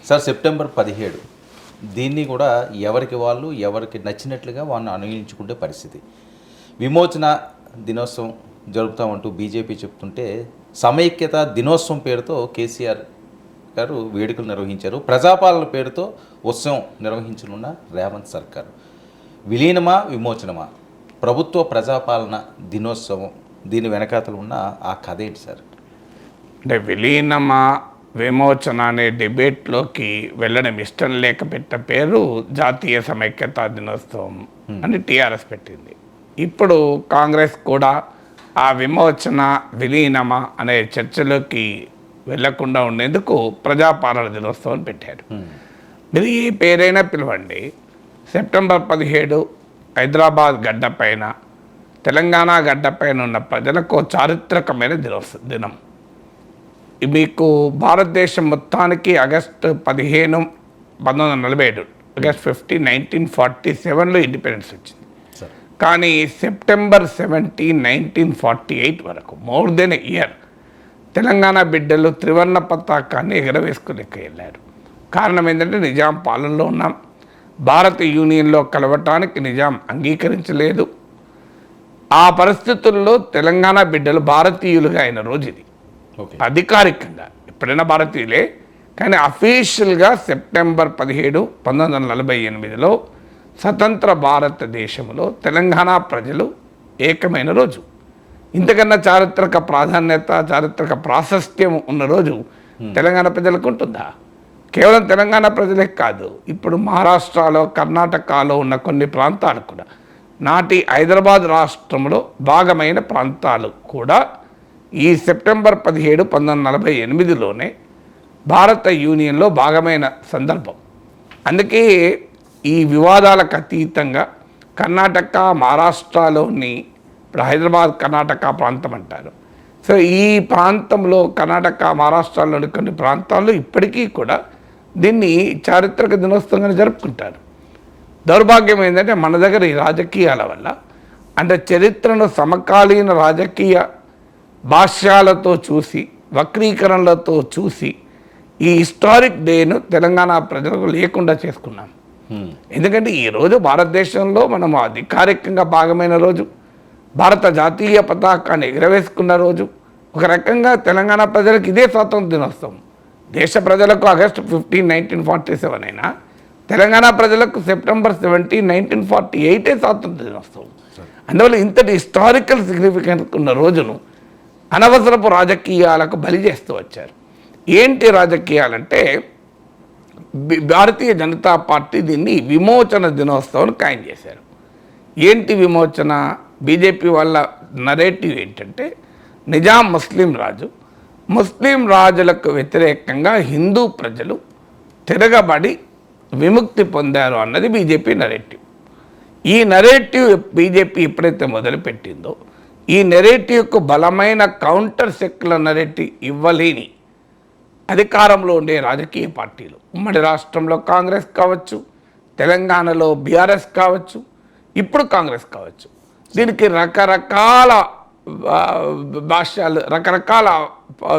Sir September 17 దీన్ని కూడా ఎవరికి నచ్చినట్లుగా వాళ్ళని అనుభవించుకుంటే పరిస్థితి. విమోచన దినోత్సవం జరుపుతామంటూ బీజేపీ చెప్తుంటే సమైక్యత దినోత్సవం పేరుతో కేసీఆర్ గారు వేడుకలు నిర్వహించారు. ప్రజాపాలన పేరుతో ఉత్సవం నిర్వహించనున్న రేవంత్ సర్కారు. విలీనమా విమోచనమా? ప్రభుత్వ ప్రజాపాలన దినోత్సవం దీని వెనకాతలు ఉన్న ఆ కథ ఏంటి సార్? అంటే విలీనమా విమోచన అనే డిబేట్లోకి వెళ్ళడం ఇష్టం లేక పెట్ట పేరు జాతీయ సమైక్యతా దినోత్సవం అని టీఆర్ఎస్ పెట్టింది. ఇప్పుడు కాంగ్రెస్ కూడా ఆ విమోచన విలీనమా అనే చర్చలోకి వెళ్లకుండా ఉండేందుకు ప్రజాపాలన దినోత్సవం పెట్టారు. మీరు ఏ పేరైనా పిలవండి, సెప్టెంబర్ 17 హైదరాబాద్ గడ్డపైన తెలంగాణ గడ్డపైన ఉన్న ప్రజలకు చారిత్రకమైన దినం. మీకు భారతదేశం మొత్తానికి ఆగస్టు 15 1947 ఆగస్ట్ 15 1947లో ఇండిపెండెన్స్ వచ్చింది. కానీ సెప్టెంబర్ 17 1948 వరకు మోర్ దెన్ ఇయర్ తెలంగాణ బిడ్డలు త్రివర్ణ పతాకాన్ని ఎగరవేసుకునేకి వెళ్ళారు. కారణం ఏంటంటే నిజాం పాలనలో ఉన్నాం. భారత యూనియన్లో కలవటానికి నిజాం అంగీకరించలేదు. ఆ పరిస్థితుల్లో తెలంగాణ బిడ్డలు భారతీయులుగా అయిన రోజు ఇది. అధికారికంగా ఎప్పుడైనా భారతీయులే, కానీ అఫీషియల్గా సెప్టెంబర్ 17 1948లో స్వతంత్ర భారతదేశంలో తెలంగాణ ప్రజలు ఏకమైన రోజు. ఇంతకన్నా చారిత్రక ప్రాధాన్యత, చారిత్రక ప్రాశస్త్యం ఉన్న రోజు తెలంగాణ ప్రజలకు ఉంటుందా? కేవలం తెలంగాణ ప్రజలే కాదు, ఇప్పుడు మహారాష్ట్రలో కర్ణాటకలో ఉన్న కొన్ని ప్రాంతాలు కూడా, నాటి హైదరాబాద్ రాష్ట్రంలో భాగమైన ప్రాంతాలు కూడా ఈ సెప్టెంబర్ 17 1948లోనే భారత యూనియన్లో భాగమైన సందర్భం. అందుకే ఈ వివాదాలకు అతీతంగా కర్ణాటక మహారాష్ట్రలోని ఇప్పుడు హైదరాబాద్ కర్ణాటక ప్రాంతం అంటారు. సో ఈ ప్రాంతంలో కర్ణాటక మహారాష్ట్రలోని కొన్ని ప్రాంతాల్లో ఇప్పటికీ కూడా దీన్ని చారిత్రక దినోత్సవంగా జరుపుకుంటారు. దౌర్భాగ్యం ఏంటంటే మన దగ్గర ఈ రాజకీయాల వల్ల, అంటే చరిత్రను సమకాలీన రాజకీయ భాష్యాలతో చూసి, వక్రీకరణలతో చూసి ఈ హిస్టారిక్ డేను తెలంగాణ ప్రజలకు లేకుండా చేసుకున్నాం. ఎందుకంటే ఈరోజు భారతదేశంలో మనం అధికారికంగా భాగమైన రోజు, భారత జాతీయ పతాకాన్ని ఎగరవేసుకున్న రోజు. ఒక రకంగా తెలంగాణ ప్రజలకు ఇదే స్వాతంత్ర దినోత్సవం. దేశ ప్రజలకు ఆగస్టు 15 1947 అయినా తెలంగాణ ప్రజలకు సెప్టెంబర్ 17 1948 స్వాతంత్ర దినోత్సవం. అందువల్ల ఇంతటి హిస్టారికల్ సిగ్నిఫికెన్స్ ఉన్న రోజును అనవసరపు రాజకీయాలకు బలి చేస్తూ వచ్చారు. ఏంటి రాజకీయాలంటే భారతీయ జనతా పార్టీ దీన్ని విమోచన దినోత్సవం ఖాయం చేశారు. ఏంటి విమోచన? బీజేపీ వాళ్ళ నరేటివ్ ఏంటంటే నిజాం ముస్లిం రాజులకు వ్యతిరేకంగా హిందూ ప్రజలు తిరగబడి విముక్తి పొందారు అన్నది బీజేపీ నరేటివ్. ఈ నరేటివ్ బీజేపీ ఎప్పుడైతే మొదలుపెట్టిందో, ఈ నెరేటివ్కు బలమైన కౌంటర్ సెక్యులర్ నెరేటివ్ ఇవ్వలేని అధికారంలో ఉండే రాజకీయ పార్టీలు, ఉమ్మడి రాష్ట్రంలో కాంగ్రెస్ కావచ్చు, తెలంగాణలో బీఆర్ఎస్ కావచ్చు, ఇప్పుడు కాంగ్రెస్ కావచ్చు, దీనికి రకరకాల భాష్యాలు, రకరకాల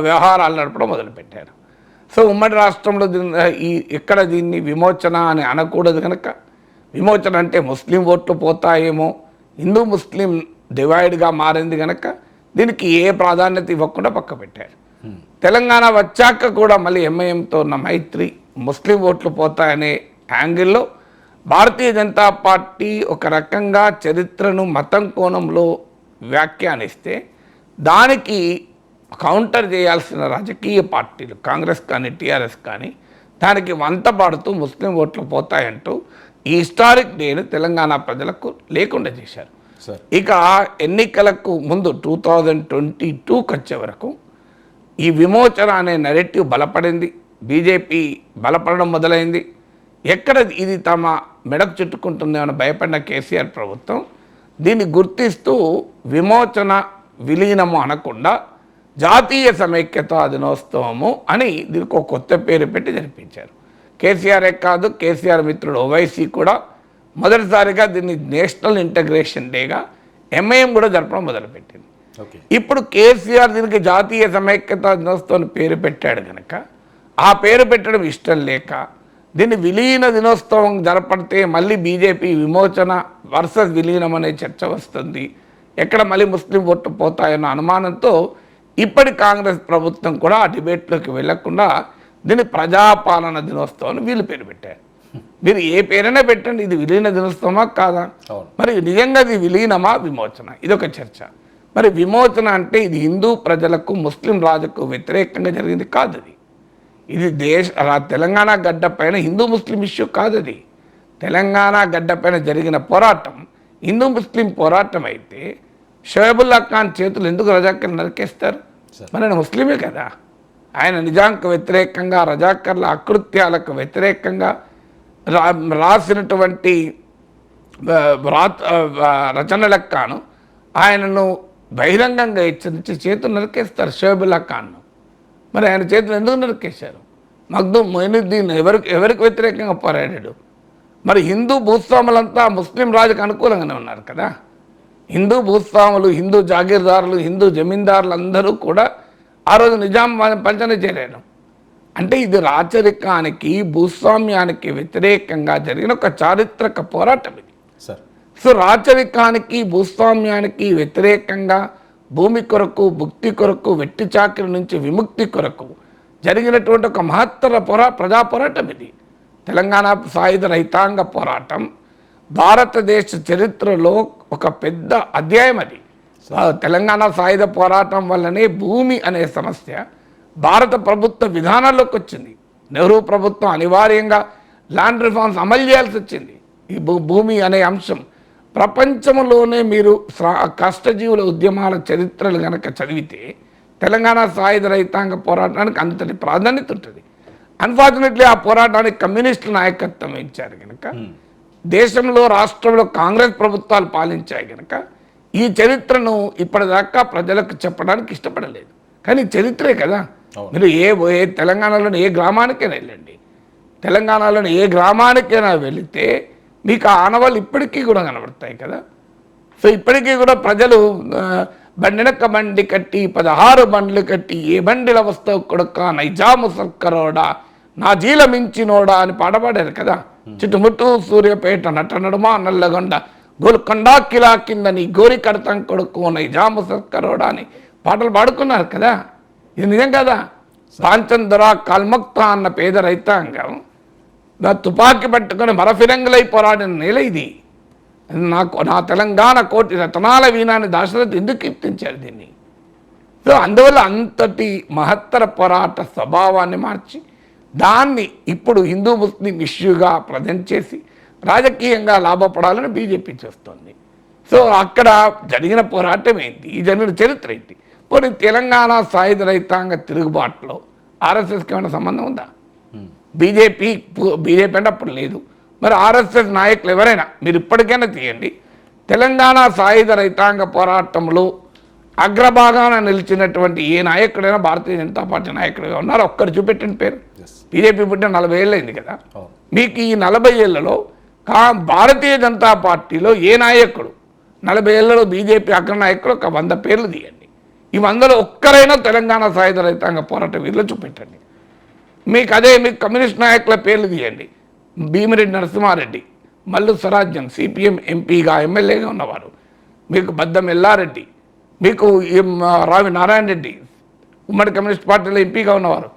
వ్యవహారాలు నడపడం మొదలుపెట్టారు. సో ఉమ్మడి రాష్ట్రంలో ఎక్కడ దీన్ని విమోచన అని అనకూడదు కనుక, విమోచన అంటే ముస్లిం ఓట్లు పోతాయేమో, హిందూ ముస్లిం డివైడ్గా మారింది కనుక దీనికి ఏ ప్రాధాన్యత ఇవ్వకుండా పక్క పెట్టారు. తెలంగాణ వచ్చాక కూడా మళ్ళీ ఎంఐఎంతో ఉన్న మైత్రి, ముస్లిం ఓట్లు పోతాయనే యాంగిల్లో భారతీయ జనతా పార్టీ ఒక రకంగా చరిత్రను మతం కోణంలో వ్యాఖ్యానిస్తే దానికి కౌంటర్ చేయాల్సిన రాజకీయ పార్టీలు కాంగ్రెస్ కానీ టీఆర్ఎస్ కానీ దానికి వంత పాడుతూ ముస్లిం ఓట్లు పోతాయంటూ ఈ హిస్టారిక్ డేను తెలంగాణ ప్రజలకు లేకుండా చేశారు. ఇక ఎన్నికలకు ముందు 2022కి వచ్చే వరకు ఈ విమోచన అనే నెరేటివ్ బలపడింది, బీజేపీ బలపడడం మొదలైంది. ఎక్కడ ఇది తమ మెడకు చుట్టుకుంటుందేమని భయపడిన కేసీఆర్ ప్రభుత్వం దీన్ని గుర్తిస్తూ విమోచన విలీనము అనకుండా జాతీయ సమైక్యతా దినోత్సవము అని దీనికి ఒక కొత్త పేరు పెట్టి జరిపించారు. కేసీఆరే కాదు, కేసీఆర్ మిత్రుడు ఓవైసీ కూడా మొదటిసారిగా దీన్ని నేషనల్ ఇంటగ్రేషన్ డేగా ఎంఐఎం కూడా జరపడం మొదలుపెట్టింది. ఇప్పుడు కేసీఆర్ దీనికి జాతీయ సమైక్యతా దినోత్సవం పేరు పెట్టాడు కనుక ఆ పేరు పెట్టడం ఇష్టం లేక దీన్ని విలీన దినోత్సవం జరపడితే మళ్ళీ బీజేపీ విమోచన వర్సెస్ విలీనం అనే చర్చ వస్తుంది, ఎక్కడ మళ్ళీ ముస్లిం ఓట్లు పోతాయన్న అనుమానంతో ఇప్పటి కాంగ్రెస్ ప్రభుత్వం కూడా ఆ డిబేట్లోకి వెళ్లకుండా దీన్ని ప్రజాపాలన దినోత్సవం వీళ్ళు పేరు పెట్టారు. మీరు ఏ పేరైనా పెట్టండి, ఇది విలీన దినోత్సవమా కాదా? మరి నిజంగా ఇది విలీనమా విమోచన? ఇదొక చర్చ. మరి విమోచన అంటే ఇది హిందూ ప్రజలకు ముస్లిం రాజుకు వ్యతిరేకంగా జరిగింది కాదు. ఇది తెలంగాణ గడ్డ పైన హిందూ ముస్లిం ఇష్యూ కాదు. అది తెలంగాణ గడ్డ పైన జరిగిన పోరాటం హిందూ ముస్లిం పోరాటం అయితే షోయబుల్లా ఖాన్ చేతులు ఎందుకు రజాకర్ నరికేస్తారు? మరి ఆయన ముస్లిమే కదా. ఆయన నిజాంకు వ్యతిరేకంగా రజాకర్ల అకృత్యాలకు వ్యతిరేకంగా రాసినటువంటి రచనలకు కాను ఆయనను బహిరంగంగా హెచ్చరించి చేతులు నరికేస్తారు షోయబుల్లా ఖాన్ను. మరి ఆయన చేతులు ఎందుకు నరికేశారు? మగ్దూమ్ మొయినుద్దీన్ ఎవరికి వ్యతిరేకంగా పోరాడాడు? మరి హిందూ భూస్వాములంతా ముస్లిం రాజుకు అనుకూలంగానే ఉన్నారు కదా. హిందూ భూస్వాములు, హిందూ జాగీర్దారులు, హిందూ జమీందారులు అందరూ కూడా ఆ రోజు నిజాం పంచన చేరారు. అంటే ఇది రాచరికానికి భూస్వామ్యానికి వ్యతిరేకంగా జరిగిన ఒక చారిత్రక పోరాటం ఇది. సో రాచరికానికి భూస్వామ్యానికి వ్యతిరేకంగా భూమి కొరకు, భుక్తి కొరకు, వెట్టి చాకిరి నుంచి విముక్తి కొరకు జరిగినటువంటి ఒక మహత్తర ప్రజా పోరాటం ఇది. తెలంగాణ సాయుధ రైతాంగ పోరాటం భారతదేశ చరిత్రలో ఒక పెద్ద అధ్యాయం. అది తెలంగాణ సాయుధ పోరాటం వల్లనే భూమి అనే సమస్య భారత ప్రభుత్వ విధానాల్లోకి వచ్చింది. నెహ్రూ ప్రభుత్వం అనివార్యంగా ల్యాండ్ రిఫార్మ్స్ అమలు చేయాల్సి వచ్చింది. ఈ భూమి అనే అంశం ప్రపంచంలోనే మీరు కష్టజీవుల ఉద్యమాల చరిత్రలు కనుక చదివితే తెలంగాణ సాయుధ రైతాంగ పోరాటానికి అంతటి ప్రాధాన్యత ఉంటుంది. అన్ఫార్చునేట్లీ ఆ పోరాటానికి కమ్యూనిస్టుల నాయకత్వం ఇచ్చారు కనుక, దేశంలో రాష్ట్రంలో కాంగ్రెస్ ప్రభుత్వాలు పాలించాయి కనుక ఈ చరిత్రను ఇప్పటిదాకా ప్రజలకు చెప్పడానికి ఇష్టపడలేదు. కానీ చరిత్రే కదా. మీరు ఏ తెలంగాణలోని ఏ గ్రామానికైనా వెళ్ళండి, తెలంగాణలోని ఏ గ్రామానికైనా వెళితే మీకు ఆ ఆనవాళ్ళు ఇప్పటికీ కూడా కనబడతాయి కదా. సో ఇప్పటికీ కూడా ప్రజలు బండినక్క బండి కట్టి 16 బండ్లు కట్టి ఏ బండిల వస్తావు కొడుక నైజాము సర్కరోడా నా జీల మించినోడా అని పాడపాడారు కదా. చుట్టుముట్టు సూర్యపేట నటనడుమా నల్లగొండ గోల్కొండ కిలా కింద నీ గోరి కడతాం కొడుకు నైజాము సర్కరోడా అని పాటలు పాడుకున్నారు కదా. ఇది నిజం కదా. పాంచందర కల్మక్త అన్న పేద రైతాంగం నా తుపాకీ పట్టుకొని మరఫిరంగులై పోరాడిన నేల ఇది. నా తెలంగాణ కోటి రతనాల వీణాన్ని దాశరథి ఎందుకు కీర్తించారు దీన్ని? సో అందువల్ల అంతటి మహత్తర పోరాట స్వభావాన్ని మార్చి దాన్ని ఇప్పుడు హిందూ ముస్లిం ఇష్యూగా ప్రజెంట్ చేసి రాజకీయంగా లాభపడాలని బీజేపీ చేస్తోంది. సో అక్కడ జరిగిన పోరాటం ఏంటి, ఈ జరిగిన చరిత్ర ఏంటి? పోనీ తెలంగాణ సాయుధ రైతాంగ తిరుగుబాటులో ఆర్ఎస్ఎస్కి ఏమైనా సంబంధం ఉందా? బీజేపీ అంటే అప్పుడు లేదు. మరి ఆర్ఎస్ఎస్ నాయకులు ఎవరైనా మీరు ఇప్పటికైనా తీయండి, తెలంగాణ సాయుధ రైతాంగ పోరాటంలో అగ్రభాగాన నిలిచినటువంటి ఏ నాయకుడైనా భారతీయ జనతా పార్టీ నాయకుడిగా ఉన్నారు ఒక్కరు చూపెట్టిన పేరు. బీజేపీ పుట్టిన 40 ఏళ్ళు అయింది కదా. మీకు ఈ 40 ఏళ్లలో భారతీయ జనతా పార్టీలో ఏ నాయకుడు 40 ఏళ్లలో బీజేపీ అగ్ర నాయకులు ఒక 100 పేర్లు తీయండి. ఈ 100లో ఒక్కరైనా తెలంగాణ సాయుధ రైతాంగ పోరాట వీరిలో చూపెట్టండి. మీకు కమ్యూనిస్ట్ నాయకుల పేర్లు తీయండి. భీమిరెడ్డి నరసింహారెడ్డి, మల్లు స్వరాజ్యం సిపిఎం ఎంపీగా ఎమ్మెల్యేగా ఉన్నవారు, మీకు బద్దం ఎల్లారెడ్డి, మీకు రావి నారాయణ రెడ్డి ఉమ్మడి కమ్యూనిస్ట్ పార్టీలో ఎంపీగా ఉన్నవారు,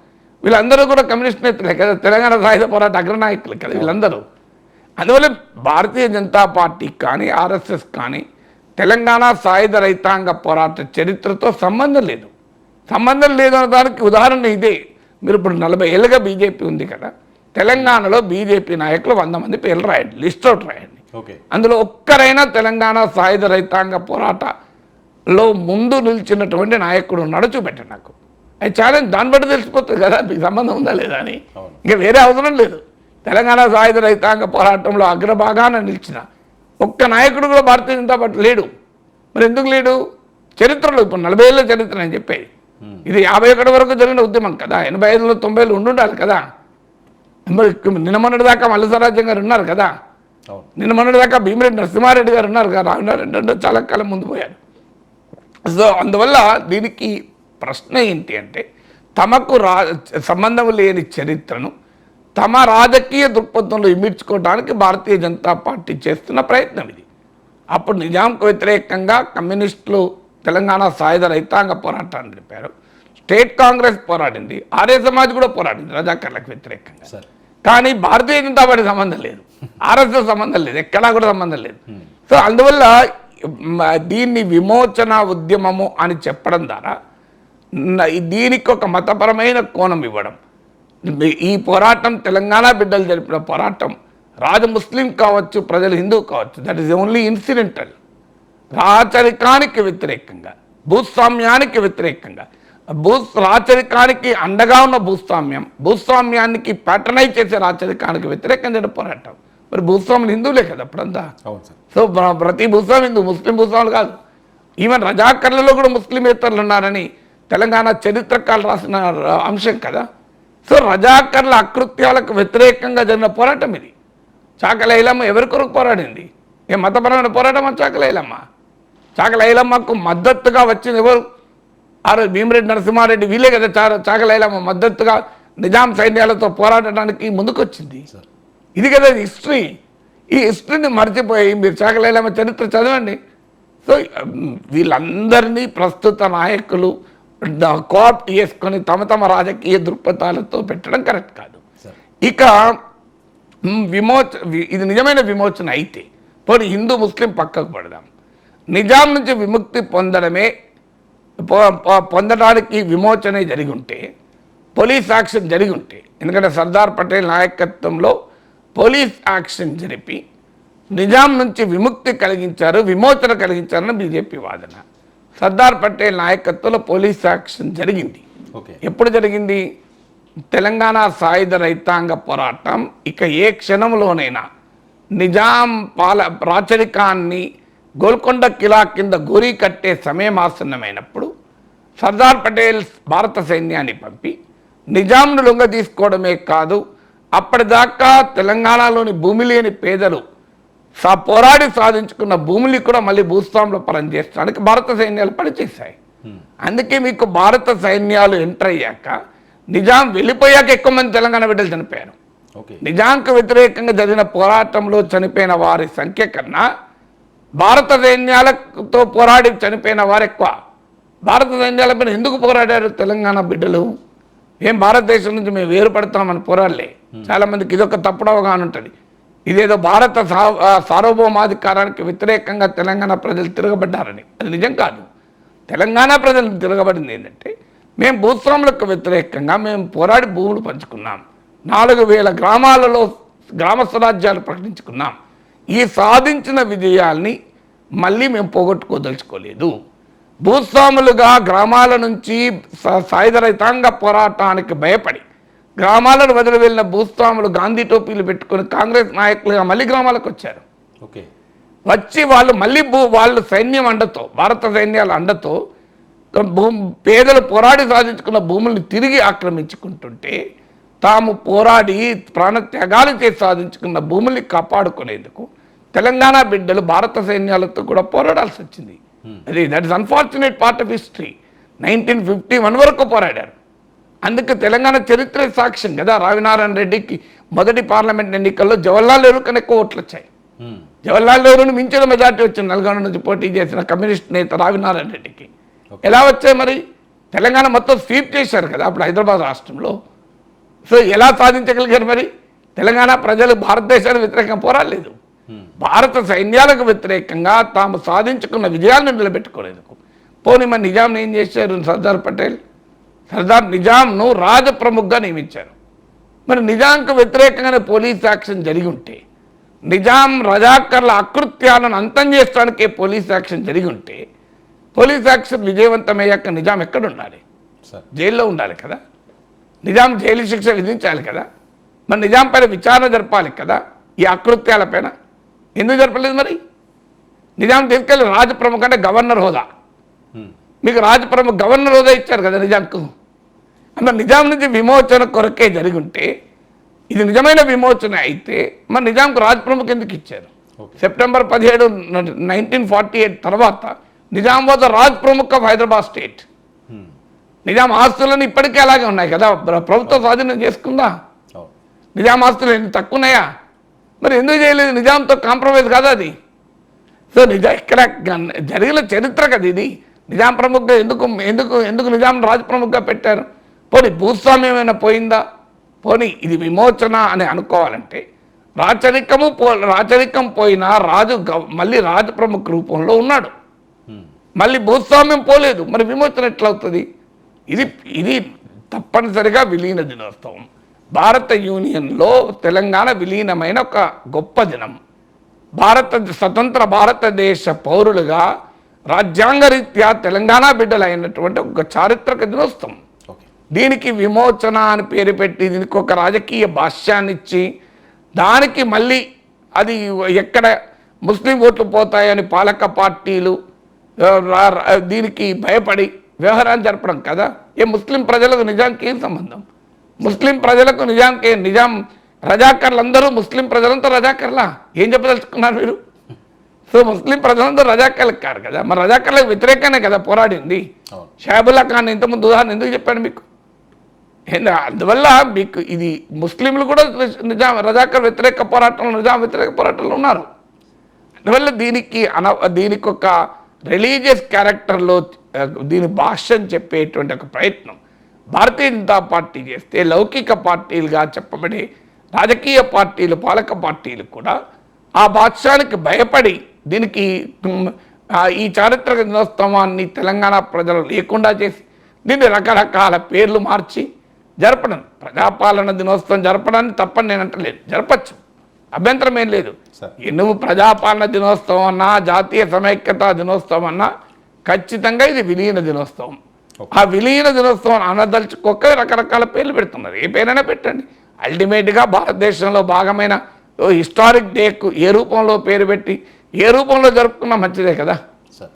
వీళ్ళందరూ కూడా కమ్యూనిస్ట్ నేతలే కదా, తెలంగాణ సాయుధ పోరాట అగ్రనాయకులు కదా వీళ్ళందరూ. అందువల్ల భారతీయ జనతా పార్టీ కానీ ఆర్ఎస్ఎస్ కానీ తెలంగాణ సాయుధ రైతాంగ పోరాట చరిత్రతో సంబంధం లేదు. సంబంధం లేదన్న దానికి ఉదాహరణ ఇదే. మీరు ఇప్పుడు 40 ఏళ్ళుగా బీజేపీ ఉంది కదా, తెలంగాణలో బీజేపీ నాయకులు 100 మంది పేర్లు రాయండి, లిస్ట్ అవుట్ రాయండి. అందులో ఒక్కరైనా తెలంగాణ సాయుధ రైతాంగ పోరాటలో ముందు నిలిచినటువంటి నాయకుడు ఉన్నాడో చూపెట్టండి నాకు. అది ఛాలెంజ్, దాన్ని బట్టి తెలిసిపోతుంది కదా మీకు సంబంధం ఉందా లేదా అని. ఇంకా వేరే అవసరం లేదు. తెలంగాణ సాయుధ రైతాంగ పోరాటంలో అగ్రభాగాన నిలిచిన ఒక్క నాయకుడు కూడా భారతీయ జనతా పార్టీ లేడు. మరి ఎందుకు లేడు? చరిత్రలో ఇప్పుడు 40 ఏళ్ళ చరిత్ర అని చెప్పేది. ఇది 51 వరకు జరిగిన ఉద్యమం కదా, 85లో 90లో ఉండాలి కదా. మరి నిన్నమొన్నటి దాకా మల్లు స్వరాజ్యం గారు ఉన్నారు కదా, నిన్నమొన్నటి దాకా భీమిరెడ్డి నరసింహారెడ్డి గారు ఉన్నారు కదా, రావినారెడ్డి చాలా కాలం ముందు పోయారు. సో అందువల్ల దీనికి ప్రశ్న ఏంటి అంటే తమకు సంబంధం లేని చరిత్రను తమ రాజకీయ దృక్పథంలో ఇమిడ్చుకోవడానికి భారతీయ జనతా పార్టీ చేస్తున్న ప్రయత్నం ఇది. అప్పుడు నిజాంకు వ్యతిరేకంగా కమ్యూనిస్టులు తెలంగాణ సాయుధ రైతాంగ పోరాటాన్ని నడిపారు, స్టేట్ కాంగ్రెస్ పోరాడింది, ఆర్య సమాజ్ కూడా పోరాడింది రజాకర్లకు వ్యతిరేకంగా. కానీ భారతీయ జనతా పార్టీ సంబంధం లేదు, ఆర్ఎస్ఎస్ సంబంధం లేదు, ఎక్కడా కూడా సంబంధం లేదు. సో అందువల్ల దీన్ని విమోచన ఉద్యమము అని చెప్పడం ద్వారా దీనికి ఒక మతపరమైన కోణం ఇవ్వడం. ఈ పోరాటం తెలంగాణ బిడ్డలు జరిపిన పోరాటం రాజు ముస్లిం కావచ్చు, ప్రజలు హిందూ కావచ్చు, దట్ ఈస్ ఓన్లీ ఇన్సిడెంటల్. రాచరికానికి వ్యతిరేకంగా, భూస్వామ్యానికి వ్యతిరేకంగా, రాచరికానికి అండగా ఉన్న భూస్వామ్యానికి ప్యాటర్నైజ్ చేసే రాచరికానికి వ్యతిరేకంగా జరిగిన పోరాటం. మరి భూస్వాములు హిందువులే కదా అప్పుడంతా. సో ప్రతి భూస్వామి హిందూ, ముస్లిం భూస్వాములు కాదు. ఈవెన్ రజాకర్లలో కూడా ముస్లిమేతరులు ఉన్నారని తెలంగాణ చరిత్రకారులు రాసిన అంశం కదా. సో రజాకర్ల అకృత్యాలకు వ్యతిరేకంగా జరిగిన పోరాటం ఇది. చాకలి ఐలమ్మ ఎవరి కొరకు పోరాడింది? ఏ మతపరమైన పోరాటం అని చాకలి ఐలమ్మ? చాకలి ఐలమ్మకు మద్దతుగా వచ్చింది ఎవరు? భీమిరెడ్డి నరసింహారెడ్డి, వీళ్ళే కదా చాకలి ఐలమ్మ మద్దతుగా నిజాం సైన్యాలతో పోరాడటానికి ముందుకొచ్చింది. ఇది కదా హిస్టరీ. ఈ హిస్టరీని మర్చిపోయి మీరు చాకలి ఐలమ్మ చరిత్ర చదవండి. సో వీళ్ళందరినీ ప్రస్తుత నాయకులు కోఆప్ట్ చేసుకొని తమ తమ రాజకీయ దృక్పథాలతో పెట్టడం కరెక్ట్ కాదు. ఇక ఇది నిజమైన విమోచన అయితే పోనీ హిందూ ముస్లిం పక్కకు పడదాం. నిజాం నుంచి విముక్తి పొందడానికి విమోచనే జరిగి ఉంటే, పోలీస్ యాక్షన్ జరిగి ఉంటే, ఎందుకంటే సర్దార్ పటేల్ నాయకత్వంలో పోలీస్ యాక్షన్ జరిపి నిజాం నుంచి విముక్తి కలిగించారు, విమోచన కలిగించారని బీజేపీ వాదన. సర్దార్ పటేల్ నాయకత్వంలో పోలీస్ యాక్షన్ జరిగింది. ఎప్పుడు జరిగింది? తెలంగాణ సాయుధ రైతాంగ పోరాటం ఇక ఏ క్షణంలోనైనా నిజాం రాచరికాన్ని గోల్కొండ కిలా కింద గోరీ కట్టే సమయం ఆసన్నమైనప్పుడు సర్దార్ పటేల్ భారత సైన్యాన్ని పంపి నిజాంను లొంగ తీసుకోవడమే కాదు, అప్పటిదాకా తెలంగాణలోని భూమి లేని పేదలు పోరాడి సాధించుకున్న భూములు కూడా మళ్ళీ భూస్వాముల పరం చేసడానికి భారత సైన్యాలు పనిచేశాయి. అందుకే మీకు భారత సైన్యాలు ఎంటర్ అయ్యాక, నిజాం వెళ్ళిపోయాక ఎక్కువ మంది తెలంగాణ బిడ్డలు చనిపోయారు. నిజాంకు వ్యతిరేకంగా జరిగిన పోరాటంలో చనిపోయిన వారి సంఖ్య కన్నా భారత సైన్యాలతో పోరాడి చనిపోయిన వారు ఎక్కువ. భారత సైన్యాల పైన ఎందుకు పోరాడారు తెలంగాణ బిడ్డలు? ఏం భారతదేశం నుంచి మేము వేరుపడతామని పోరాడలే. చాలామందికి ఇదొక తప్పుడు అవగాహన ఉంటుంది. ఇదేదో భారత సార్వభౌమాధికారానికి వ్యతిరేకంగా తెలంగాణ ప్రజలు తిరగబడ్డారని. అది నిజం కాదు. తెలంగాణ ప్రజలు తిరగబడింది ఏంటంటే, మేము భూస్వాములకు వ్యతిరేకంగా మేము పోరాడి భూములు పంచుకున్నాం, 4000 గ్రామాలలో గ్రామ స్వరాజ్యాలు ప్రకటించుకున్నాం. ఈ సాధించిన విజయాల్ని మళ్ళీ మేము పోగొట్టుకోదలుచుకోలేదు. భూస్వాములుగా గ్రామాల నుంచి సాయుధ రైతాంగ పోరాటానికి భయపడి గ్రామాలను వదిలి వెళ్ళిన భూస్వాములు గాంధీ టోపీలు పెట్టుకుని కాంగ్రెస్ నాయకులుగా మళ్ళీ గ్రామాలకు వచ్చారు. వచ్చి వాళ్ళు మళ్ళీ వాళ్ళు సైన్యం అండతో, భారత సైన్యాల అండతో పేదలు పోరాడి సాధించుకున్న భూముల్ని తిరిగి ఆక్రమించుకుంటుంటే, తాము పోరాడి ప్రాణత్యాగాలు చేసి సాధించుకున్న భూముల్ని కాపాడుకునేందుకు తెలంగాణ బిడ్డలు భారత సైన్యాలతో కూడా పోరాడాల్సి వచ్చింది. అది that is unfortunate part of history. 1951 వరకు పోరాడారు. అందుకే తెలంగాణ చరిత్ర సాక్ష్యం కదా. రావినారాయణ రెడ్డికి మొదటి పార్లమెంట్ ఎన్నికల్లో జవహర్లాల్ నెహ్రూ కన్నా ఎక్కువ ఓట్లు వచ్చాయి. జవహర్లాల్ నెహ్రూని మించిన మెజార్టీ వచ్చింది నల్గొండ నుంచి పోటీ చేసిన కమ్యూనిస్ట్ నేత రావినారాయణ రెడ్డికి. ఎలా వచ్చాయి మరి? తెలంగాణ మొత్తం స్వీప్ చేశారు కదా అప్పుడు హైదరాబాద్ రాష్ట్రంలో. సో ఎలా సాధించగలిగారు మరి? తెలంగాణ ప్రజలు భారతదేశానికి వ్యతిరేకంగా పోరాడలేదు, భారత సైన్యాలకు వ్యతిరేకంగా తాము సాధించుకున్న విజయాలను నిలబెట్టుకోలేదు. పోనీ మరి నిజాంను ఏం చేశారు సర్దార్ పటేల్? నిజాంను రాజప్రముఖగా నియమించారు. మరి నిజాంకు వ్యతిరేకంగానే పోలీస్ యాక్షన్ జరిగి ఉంటే, నిజాం రజాకర్ల అకృత్యాలను అంతం చేయడానికి పోలీస్ యాక్షన్ జరిగి ఉంటే, పోలీస్ యాక్షన్ విజయవంతమయ్యాక నిజాం ఎక్కడ ఉండాలి? జైల్లో ఉండాలి కదా. నిజాం జైలు శిక్ష విధించాలి కదా. మరి నిజాం పైన విచారణ జరపాలి కదా ఈ అకృత్యాలపైన. ఎందుకు జరపలేదు మరి? నిజాం తీసుకెళ్ళి రాజప్రముఖ అంటే గవర్నర్ హోదా, మీకు రాజప్రముఖ గవర్నర్ హోదా ఇచ్చారు కదా నిజాంకు. మరి నిజాం నుంచి విమోచన కొరకే జరిగి ఉంటే, ఇది నిజమైన విమోచన అయితే మరి నిజాంకు రాజప్రముఖ ఎందుకు ఇచ్చారు? సెప్టెంబర్ 17, 1948 తర్వాత Nizam was the Raj Pramukh of Hyderabad state. Nizam ఆస్తులను ఇప్పటికీ అలాగే ఉన్నాయి కదా, ప్రభుత్వం స్వాధీనం చేసుకుందా? అవును. నిజాం ఆస్తులు ఎన్ని తక్కువ ఉన్నాయా? మరి ఎందుకు చేయలేదు? నిజాంతో కాంప్రమైజ్ కాదా అది? సో ఇక్కడ జరిగిన చరిత్ర కదా ఇది. నిజాం ప్రముఖగా ఎందుకు ఎందుకు ఎందుకు నిజాం రాజు ప్రముఖగా పెట్టారు? పోనీ భూస్వామ్యం ఏమైనా పోయిందా? పోనీ ఇది విమోచన అని అనుకోవాలంటే రాచరికం పోయినా రాజు మళ్ళీ రాజు ప్రముఖ రూపంలో ఉన్నాడు, మళ్ళీ భూస్వామ్యం పోలేదు, మరి విమోచన ఎట్లవుతుంది? ఇది తప్పనిసరిగా విలీన దినోత్సవం. భారత యూనియన్లో తెలంగాణ విలీనమైన ఒక గొప్ప దినం. స్వతంత్ర భారతదేశ పౌరులుగా రాజ్యాంగరీత్యా తెలంగాణ బిడ్డలైనటువంటి ఒక చారిత్రక దినోత్సవం. దీనికి విమోచన అని పేరు పెట్టి దీనికి ఒక రాజకీయ భాష్యాన్నిచ్చి దానికి మళ్ళీ అది ఎక్కడ ముస్లిం ఓట్లు పోతాయని పాలక పార్టీలు దీనికి భయపడి వ్యవహారాన్ని జరపడం కదా. ముస్లిం ప్రజలకు నిజాంకి ఏం సంబంధం? ముస్లిం ప్రజలకు నిజాం రజాకర్లు అందరూ ముస్లిం ప్రజలంతా రజాకర్లా? ఏం చెప్పదలుచుకున్నారు మీరు? సో ముస్లిం ప్రజలందరూ రజాకర్లకు కారు కదా, మరి రజాకర్లకు వ్యతిరేకంగానే కదా పోరాడింది. షాబుల్లా ఖాన్ ఇంతకుముందు ఉదాహరణ ఎందుకు చెప్పాడు మీకు? అందువల్ల మీకు ఇది ముస్లింలు కూడా రజాకర్ వ్యతిరేక పోరాటంలో నిజాం వ్యతిరేక పోరాటంలో ఉన్నారు. అందువల్ల దీనికి ఒక రిలీజియస్ క్యారెక్టర్లో దీని భాష్యం చెప్పేటువంటి ఒక ప్రయత్నం భారతీయ జనతా పార్టీ చేస్తే, లౌకిక పార్టీలుగా చెప్పబడే రాజకీయ పార్టీలు పాలక పార్టీలు కూడా ఆ భాష్యానికి భయపడి దీనికి ఈ చారిత్రక దినోత్సవాన్ని తెలంగాణ ప్రజలు లేకుండా చేసి దీన్ని రకరకాల పేర్లు మార్చి జరపడం. ప్రజాపాలన దినోత్సవం జరపడాన్ని తప్పని నేను అంటలేదు, జరపచ్చు, అభ్యంతరం ఏం లేదు. నువ్వు ప్రజాపాలన దినోత్సవం అన్నా జాతీయ సమైక్యతా దినోత్సవం అన్నా ఖచ్చితంగా ఇది విలీన దినోత్సవం. ఆ విలీన దినోత్సవం అనదలుచుకోక రకరకాల పేర్లు పెడుతున్నారు. ఏ పేరైనా పెట్టండి, అల్టిమేట్గా భారతదేశంలో భాగమైన హిస్టారిక్ డేకు ఏ రూపంలో పేరు పెట్టి ఏ రూపంలో జరుపుకున్నా మంచిదే కదా.